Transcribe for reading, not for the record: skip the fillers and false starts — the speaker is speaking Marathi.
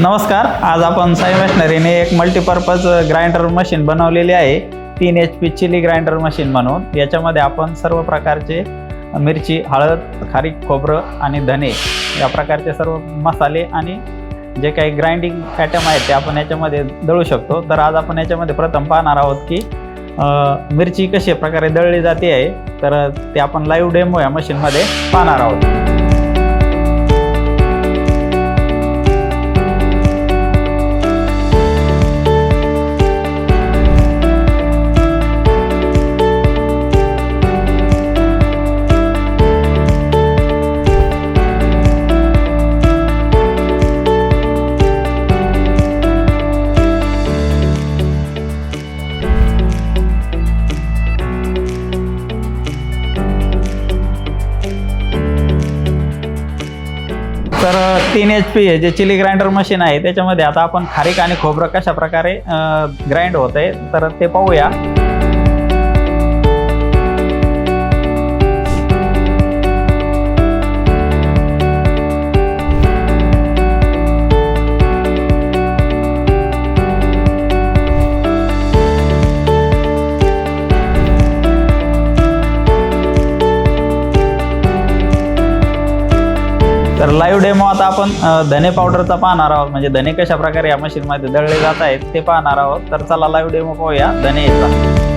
नमस्कार. आज आपण साई मशिनरीने एक मल्टीपर्पज ग्राइंडर मशीन बनवलेली आहे. 3 HP चिली ग्राइंडर मशीन म्हणून. याच्यामध्ये आपण सर्व प्रकारचे मिरची, हळद, खारीक, खोबरं आणि धने या प्रकारचे सर्व मसाले आणि जे काही ग्राइंडिंग आयटम आहेत ते आपण याच्यामध्ये दळू शकतो. तर आज आपण याच्यामध्ये प्रथम पाहणार आहोत की मिरची कशा प्रकारे दळली जाते आहे. तर ते आपण लाईव्ह डेमो या मशीनमध्ये पाहणार आहोत. तर 3 HP हे जे चिली ग्राइंडर मशीन आहे त्याच्यामध्ये आता आपण खारीक आणि खोबरं कशा प्रकारे ग्राइंड होत आहे तर ते पाहूया. तर लाईव्ह डेमो आता आपण धने पावडरचा पाहणार आहोत. म्हणजे धने कशा प्रकारे या मशीनमध्ये दळले जात आहेत ते पाहणार आहोत. तर चला लाईव्ह डेमो पाहूया धनेचा.